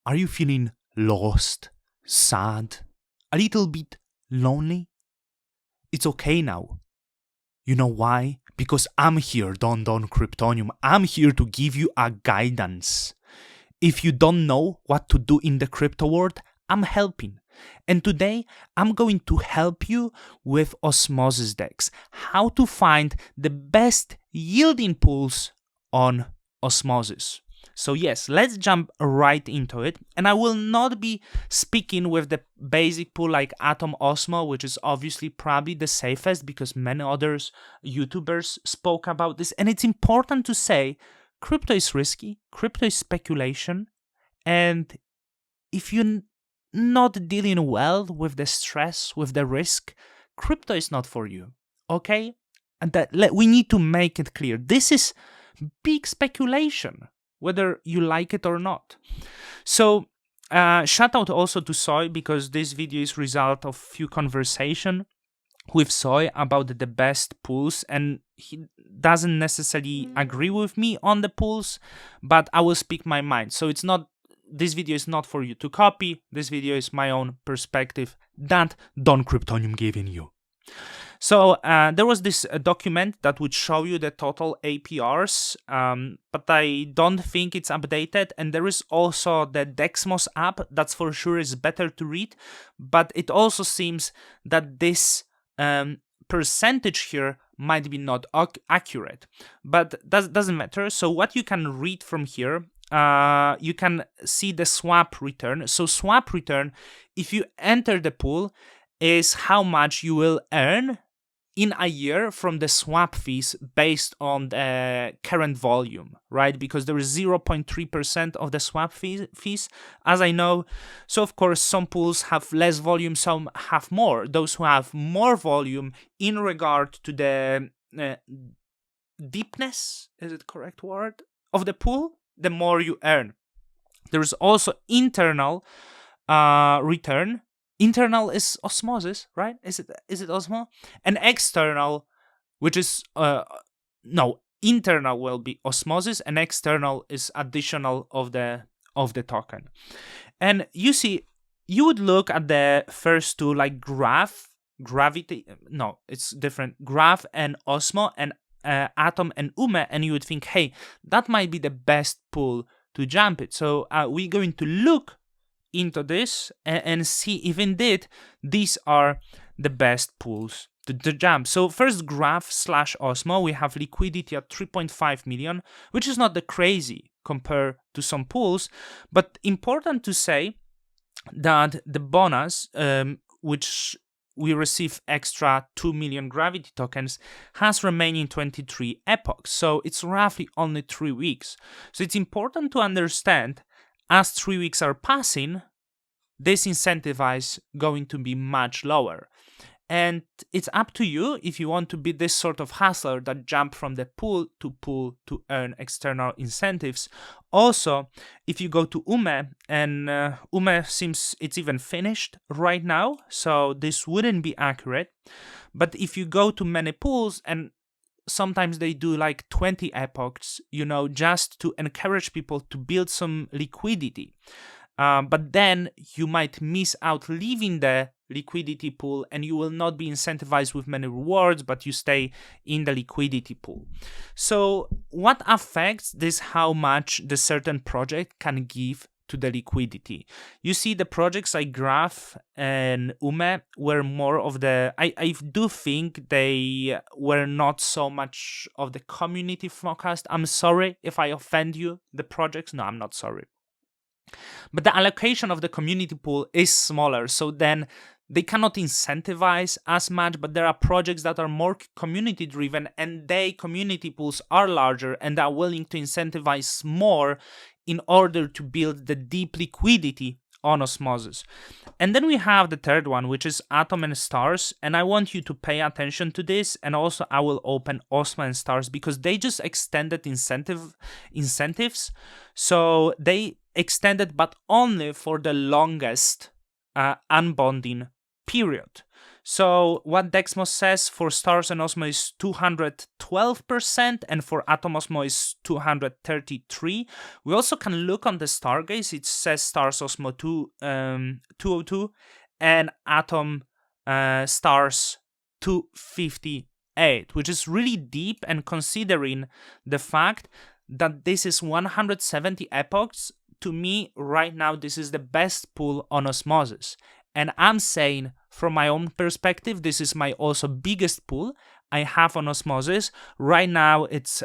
Are you feeling lost, sad, a little bit lonely? It's okay now. You know why? Because I'm here, Don Kryptonium. I'm here to give you a guidance. If you don't know what to do in the crypto world, I'm helping. And today, I'm going to help you with Osmosis DEX. How to find the best yielding pools on Osmosis. So yes, let's jump right into it. And I will not be speaking with the basic pool like Atom Osmo, which is obviously probably the safest because many others YouTubers spoke about this. And it's important to say, crypto is risky, crypto is speculation. And if you're not dealing well with the stress, with the risk, crypto is not for you, okay? And that we need to make it clear. This is big speculation, whether you like it or not. So shout out also to Soy, because this video is result of few conversation with Soy about the best pools, and he doesn't necessarily agree with me on the pools, but I will speak my mind. So it's not, this video is not for you to copy. This video is my own perspective that Don Kryptonium giving you. So there was this document that would show you the total APRs, but I don't think it's updated. And there is also the Dexmos app that's for sure is better to read, but it also seems that this percentage here might be not accurate, but that doesn't matter. So what you can read from here, you can see the swap return. So swap return, if you enter the pool, is how much you will earn in a year from the swap fees based on the current volume, right? Because there is 0.3% of the swap fees, as I know. So of course, some pools have less volume, some have more. Those who have more volume in regard to the deepness, is it correct word, of the pool, the more you earn. There is also internal return. Internal is Osmosis, right? Is it Osmo? And external, which is internal will be Osmosis, and external is additional of the token. And you see, you would look at the first two like Graph, Gravity. No, it's different. Graph and Osmo and Atom and Ume, and you would think, hey, that might be the best pool to jump it. So we're going to look into this and see if indeed these are the best pools to jump. So first, Graph / Osmo, we have liquidity at 3.5 million, which is not the crazy compared to some pools, but important to say that the bonus, which we receive extra 2 million gravity tokens, has remaining 23 epochs. So it's roughly only 3 weeks. So it's important to understand, as 3 weeks are passing, this incentive is going to be much lower. And it's up to you if you want to be this sort of hustler that jump from the pool to earn external incentives. Also, if you go to Ume, and Ume seems it's even finished right now, so this wouldn't be accurate. But if you go to many pools, and sometimes they do like 20 epochs, just to encourage people to build some liquidity. But then you might miss out leaving the liquidity pool, and you will not be incentivized with many rewards, but you stay in the liquidity pool. So what affects this, how much the certain project can give to the liquidity? You see, the projects like Graph and Ume were more of the, I do think they were not so much of the community focused. I'm sorry if I offend you, the projects. No, I'm not sorry. But the allocation of the community pool is smaller, so then they cannot incentivize as much, but there are projects that are more community driven, and their community pools are larger and are willing to incentivize more in order to build the deep liquidity on Osmosis. And then we have the third one, which is Atom and Stars, and I want you to pay attention to this, and also I will open Osmo and Stars because they just extended incentives. So they extended, but only for the longest unbonding period. So what Dexmos says for stars and Osmo is 212%, and for Atom Osmo is 233. We also can look on the Stargaze. It says stars Osmo 202 and Atom stars 258, which is really deep, and considering the fact that this is 170 epochs, to me right now this is the best pool on Osmosis. And I'm saying, from my own perspective, this is my also biggest pool I have on Osmosis. Right now it's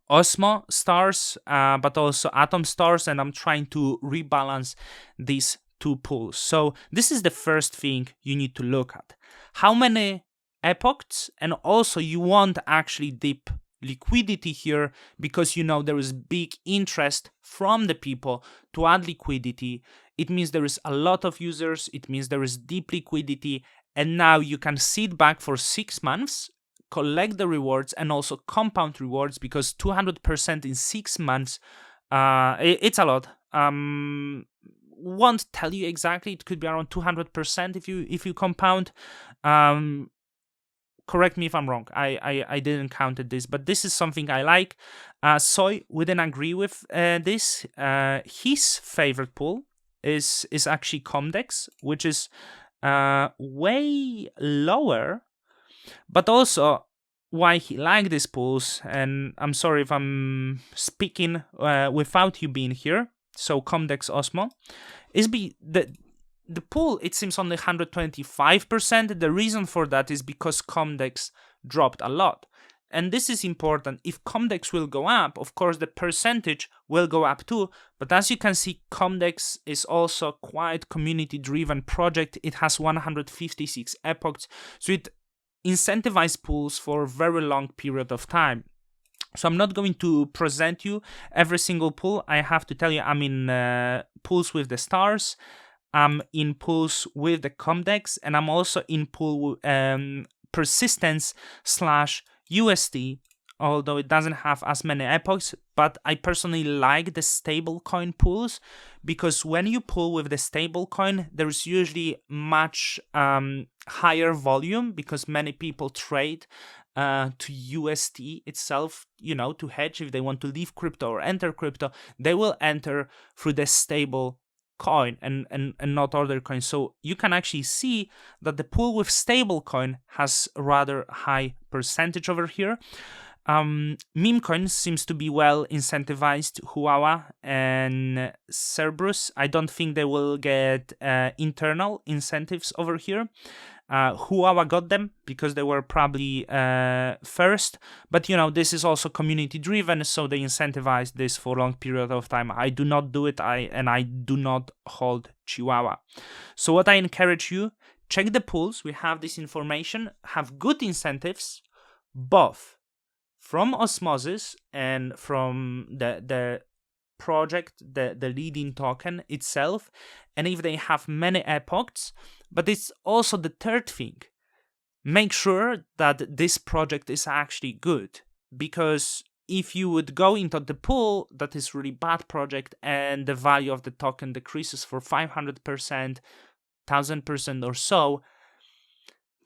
Osmo stars, but also Atom stars, and I'm trying to rebalance these two pools. So this is the first thing you need to look at. How many epochs, and also you want actually deep liquidity here, because there is big interest from the people to add liquidity. It means there is a lot of users, it means there is deep liquidity, and now you can sit back for 6 months, collect the rewards, and also compound rewards, because 200% in 6 months, it's a lot. Won't tell you exactly, it could be around 200% if you compound. Correct me if I'm wrong. I didn't count this, but this is something I like. Soy wouldn't agree with this. His favorite pool is actually Comdex, which is way lower, but also why he liked these pools. And I'm sorry if I'm speaking without you being here. So Comdex Osmo is the pool, it seems only 125%. The reason for that is because Comdex dropped a lot. And this is important. If Comdex will go up, of course, the percentage will go up too. But as you can see, Comdex is also quite community-driven project. It has 156 epochs. So it incentivizes pools for a very long period of time. So I'm not going to present you every single pool. I have to tell you, I'm in pools with the stars. I'm in pools with the Comdex, and I'm also in pool persistence / UST, although it doesn't have as many epochs. But I personally like the stablecoin pools, because when you pool with the stablecoin, there's usually much higher volume, because many people trade to UST itself, to hedge. If they want to leave crypto or enter crypto, they will enter through the stable coin and not other coins. So you can actually see that the pool with stablecoin has a rather high percentage over here. Meme coins seems to be well incentivized. Huawei and Cerberus, I don't think they will get internal incentives over here. Huawei got them because they were probably first, but this is also community driven, so they incentivize this for a long period of time. I do not do it, I do not hold Chihuahua. So what I encourage you, check the pools. We have this information, have good incentives, both from Osmosis and from the project, the leading token itself, and if they have many epochs. But it's also the third thing. Make sure that this project is actually good, because if you would go into the pool that is really bad project and the value of the token decreases for 500%, 1000% or so,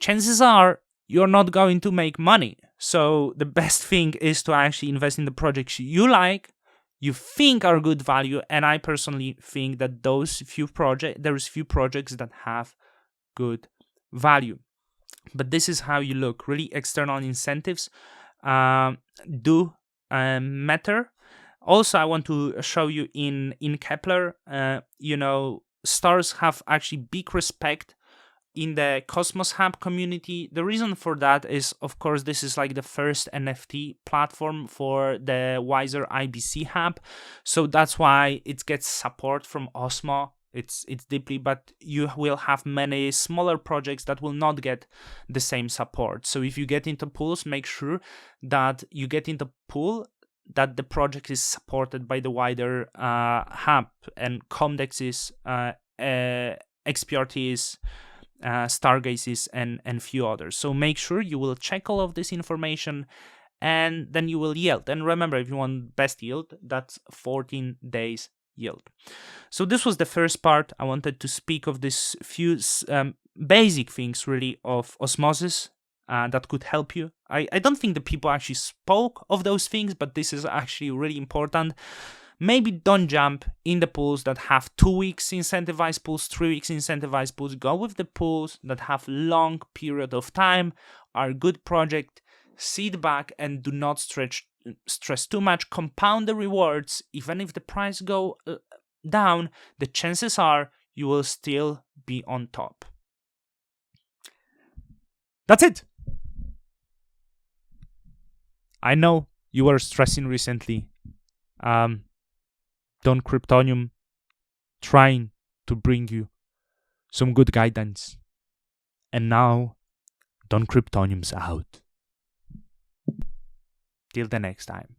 chances are you're not going to make money. So the best thing is to actually invest in the projects you like, you think are good value, and I personally think that there's few projects that have good value. But this is how you look. Really, external incentives do matter. Also, I want to show you in Kpler, stars have actually big respect in the Cosmos Hub community. The reason for that is, of course, this is like the first NFT platform for the Wiser IBC Hub. So that's why it gets support from Osmo. It's deeply, but you will have many smaller projects that will not get the same support. So if you get into pools, make sure that you get into pool that the project is supported by the wider hub, and Comdex's, XPRT's, Stargaze's, and few others. So make sure you will check all of this information, and then you will yield. And remember, if you want best yield, that's 14 days yield. So this was the first part. I wanted to speak of this few basic things really of osmosis that could help you. I don't think the people actually spoke of those things, but this is actually really important. Maybe don't jump in the pools that have 2 weeks incentivized pools, 3 weeks incentivized pools. Go with the pools that have long period of time, are good project. Sit back and do not stress too much. Compound the rewards. Even if the price go down, the chances are you will still be on top. That's it. I know you were stressing recently. Don Kryptonium trying to bring you some good guidance. And now Don Kryptonium's out. Till the next time.